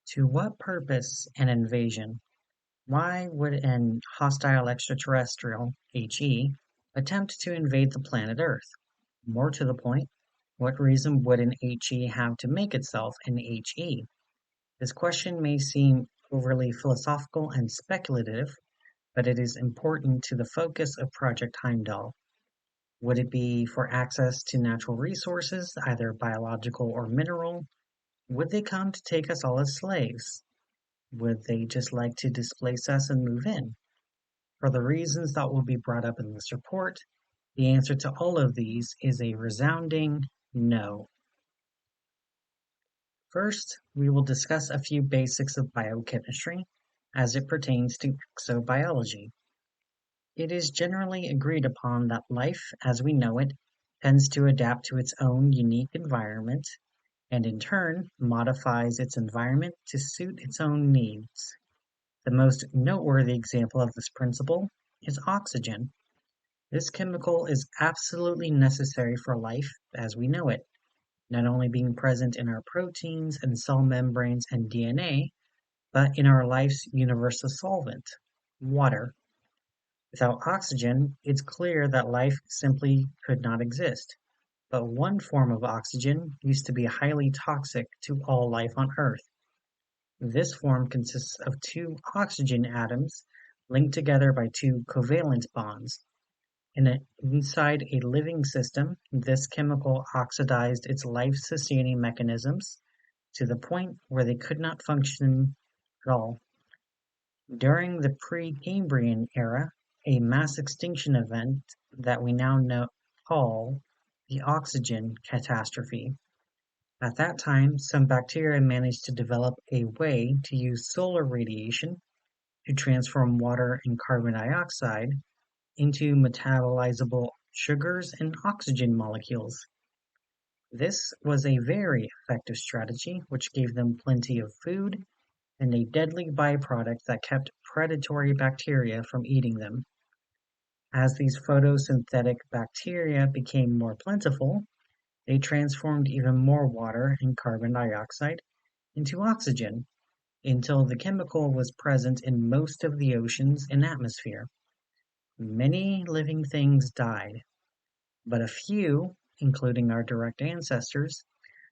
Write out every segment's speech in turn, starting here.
To what purpose an invasion? Why would an hostile extraterrestrial (HE) attempt to invade the planet Earth? More to the point, what reason would an HE have to make itself an HE? This question may seem overly philosophical and speculative, but it is important to the focus of Project Heimdall. Would it be for access to natural resources, either biological or mineral? Would they come to take us all as slaves? Would they just like to displace us and move in? For the reasons that will be brought up in this report, the answer to all of these is a resounding no. First, we will discuss a few basics of biochemistry as it pertains to exobiology. It is generally agreed upon that life, as we know it, tends to adapt to its own unique environment and in turn modifies its environment to suit its own needs. The most noteworthy example of this principle is oxygen. This chemical is absolutely necessary for life as we know it, not only being present in our proteins and cell membranes and DNA, but in our life's universal solvent, water. Without oxygen, it's clear that life simply could not exist. But one form of oxygen used to be highly toxic to all life on Earth. This form consists of two oxygen atoms linked together by two covalent bonds. Inside a living system, this chemical oxidized its life-sustaining mechanisms to the point where they could not function at all. During the Precambrian era, a mass extinction event that we now call the oxygen catastrophe. At that time, some bacteria managed to develop a way to use solar radiation to transform water and carbon dioxide into metabolizable sugars and oxygen molecules. This was a very effective strategy which gave them plenty of food and a deadly byproduct that kept predatory bacteria from eating them. As these photosynthetic bacteria became more plentiful, they transformed even more water and carbon dioxide into oxygen until the chemical was present in most of the oceans and atmosphere. Many living things died, but a few, including our direct ancestors,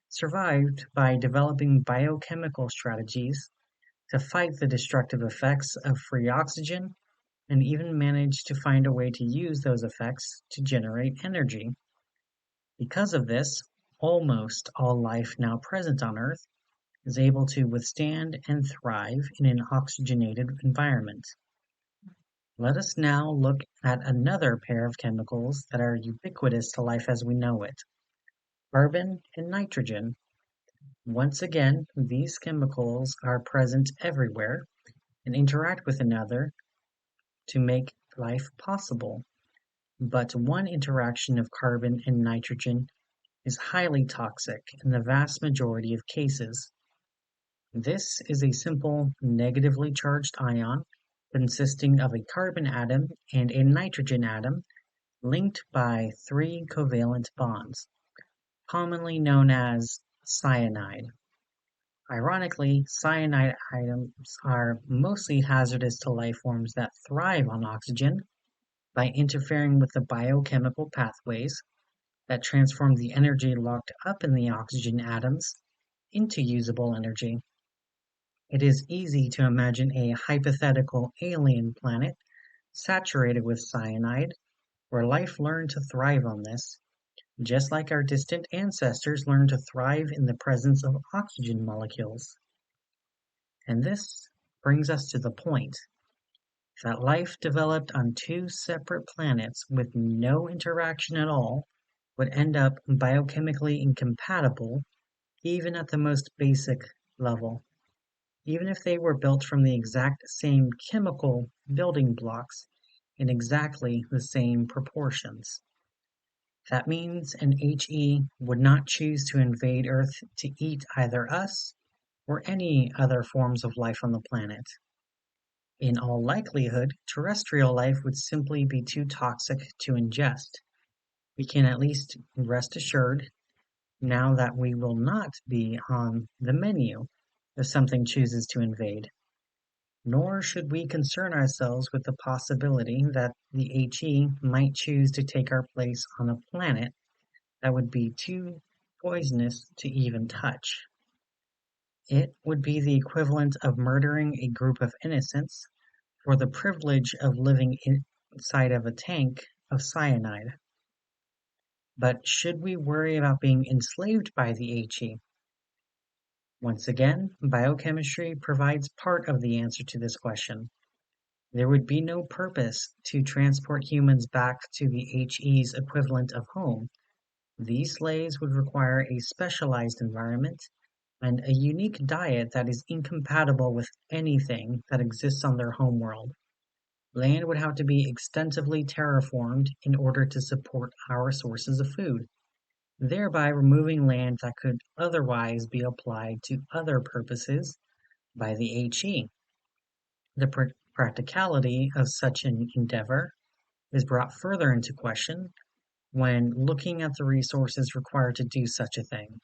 survived by developing biochemical strategies to fight the destructive effects of free oxygen and even managed to find a way to use those effects to generate energy. Because of this, almost all life now present on Earth is able to withstand and thrive in an oxygenated environment. Let us now look at another pair of chemicals that are ubiquitous to life as we know it, carbon and nitrogen. Once again, these chemicals are present everywhere and interact with another to make life possible. But one interaction of carbon and nitrogen is highly toxic in the vast majority of cases. This is a simple negatively charged ion consisting of a carbon atom and a nitrogen atom linked by three covalent bonds, commonly known as cyanide. Ironically, cyanide atoms are mostly hazardous to life forms that thrive on oxygen by interfering with the biochemical pathways that transform the energy locked up in the oxygen atoms into usable energy. It is easy to imagine a hypothetical alien planet saturated with cyanide, where life learned to thrive on this, just like our distant ancestors learned to thrive in the presence of oxygen molecules. And this brings us to the point that life developed on two separate planets with no interaction at all would end up biochemically incompatible even at the most basic level. Even if they were built from the exact same chemical building blocks in exactly the same proportions. That means an HE would not choose to invade Earth to eat either us or any other forms of life on the planet. In all likelihood, terrestrial life would simply be too toxic to ingest. We can at least rest assured now that we will not be on the menu if something chooses to invade. Nor should we concern ourselves with the possibility that the HE might choose to take our place on a planet that would be too poisonous to even touch. It would be the equivalent of murdering a group of innocents for the privilege of living inside of a tank of cyanide. But should we worry about being enslaved by the HE? Once again, biochemistry provides part of the answer to this question. There would be no purpose to transport humans back to the HE's equivalent of home. These slaves would require a specialized environment and a unique diet that is incompatible with anything that exists on their homeworld. Land would have to be extensively terraformed in order to support our sources of food, thereby removing land that could otherwise be applied to other purposes by the HE. The practicality of such an endeavor is brought further into question when looking at the resources required to do such a thing.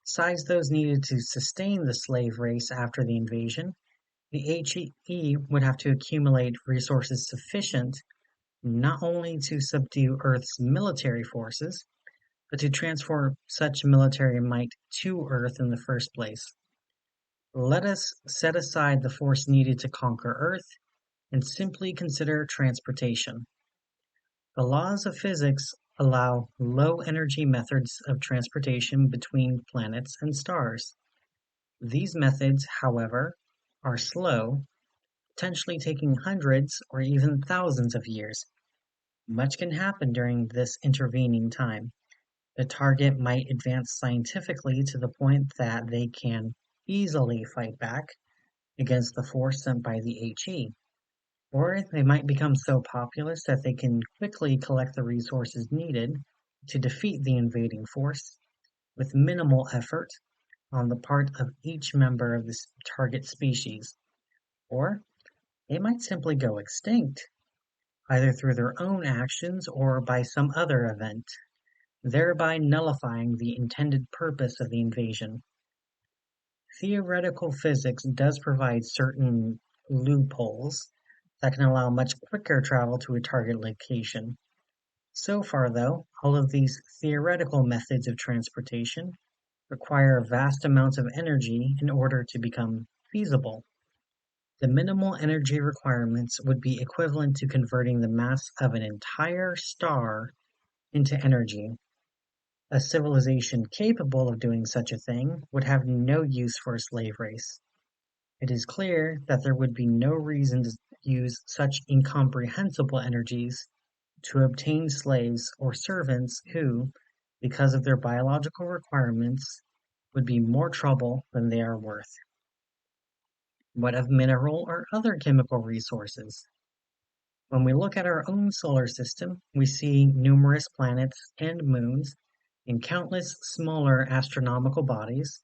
Besides those needed to sustain the slave race after the invasion, the HE would have to accumulate resources sufficient not only to subdue Earth's military forces, but to transfer such military might to Earth in the first place. Let us set aside the force needed to conquer Earth and simply consider transportation. The laws of physics allow low-energy methods of transportation between planets and stars. These methods, however, are slow, potentially taking hundreds or even thousands of years. Much can happen during this intervening time. The target might advance scientifically to the point that they can easily fight back against the force sent by the HE. Or they might become so populous that they can quickly collect the resources needed to defeat the invading force with minimal effort on the part of each member of this target species. Or they might simply go extinct, either through their own actions or by some other event, thereby nullifying the intended purpose of the invasion. Theoretical physics does provide certain loopholes that can allow much quicker travel to a target location. So far, though, all of these theoretical methods of transportation require vast amounts of energy in order to become feasible. The minimal energy requirements would be equivalent to converting the mass of an entire star into energy. A civilization capable of doing such a thing would have no use for a slave race. It is clear that there would be no reason to use such incomprehensible energies to obtain slaves or servants who, because of their biological requirements, would be more trouble than they are worth. What of mineral or other chemical resources? When we look at our own solar system, we see numerous planets and moons and countless smaller astronomical bodies,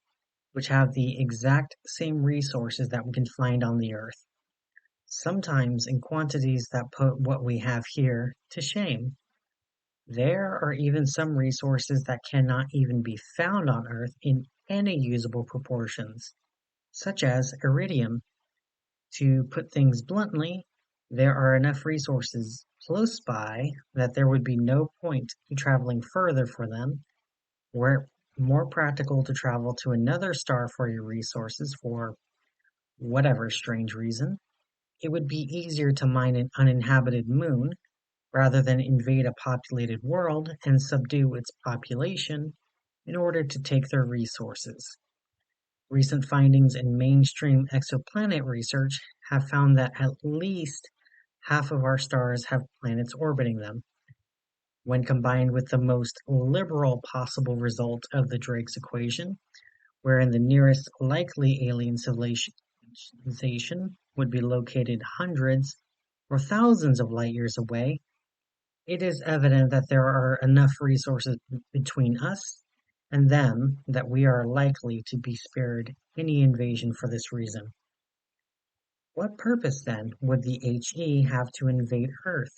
which have the exact same resources that we can find on the Earth, sometimes in quantities that put what we have here to shame. There are even some resources that cannot even be found on Earth in any usable proportions, such as iridium. To put things bluntly, there are enough resources close by that there would be no point in traveling further for them, were it more practical to travel to another star for your resources for whatever strange reason. It would be easier to mine an uninhabited moon rather than invade a populated world and subdue its population in order to take their resources. Recent findings in mainstream exoplanet research have found that at least half of our stars have planets orbiting them. When combined with the most liberal possible result of the Drake's equation, wherein the nearest likely alien civilization would be located hundreds or thousands of light years away, it is evident that there are enough resources between us and them that we are likely to be spared any invasion for this reason. What purpose, then, would the HE have to invade Earth?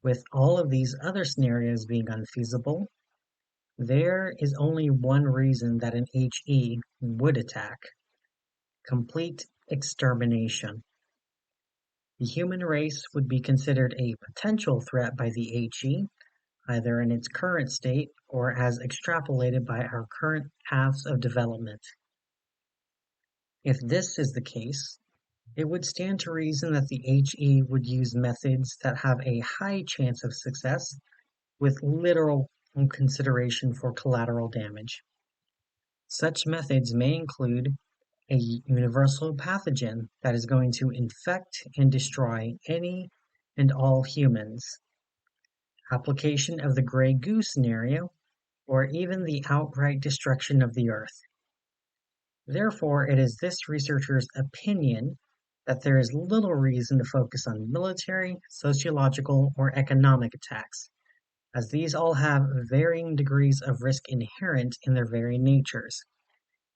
With all of these other scenarios being unfeasible, there is only one reason that an HE would attack. complete extermination. The human race would be considered a potential threat by the HE, either in its current state or as extrapolated by our current paths of development. If this is the case, it would stand to reason that the HE would use methods that have a high chance of success with little consideration for collateral damage. Such methods may include a universal pathogen that is going to infect and destroy any and all humans, application of the gray goo scenario, or even the outright destruction of the Earth. Therefore, it is this researcher's opinion that there is little reason to focus on military, sociological, or economic attacks, as these all have varying degrees of risk inherent in their very natures,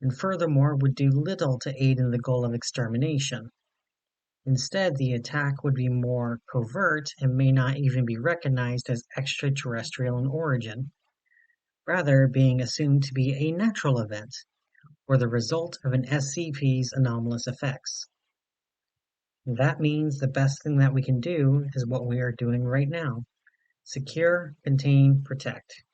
and furthermore would do little to aid in the goal of extermination. Instead, the attack would be more covert and may not even be recognized as extraterrestrial in origin, rather being assumed to be a natural event, or the result of an SCP's anomalous effects. That means the best thing that we can do is what we are doing right now: secure, contain, protect.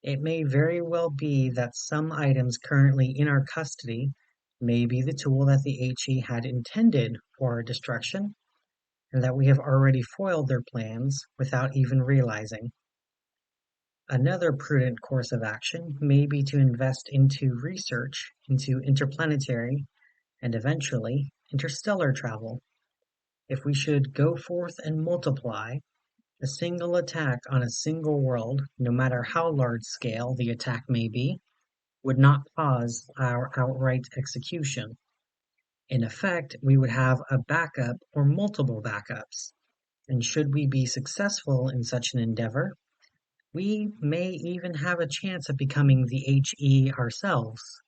It may very well be that some items currently in our custody may be the tool that the HE had intended for our destruction, and that we have already foiled their plans without even realizing. Another prudent course of action may be to invest into research into interplanetary and eventually interstellar travel. If we should go forth and multiply, a single attack on a single world, no matter how large scale the attack may be, would not cause our outright execution. In effect, we would have a backup or multiple backups, and should we be successful in such an endeavor, we may even have a chance of becoming the HE ourselves.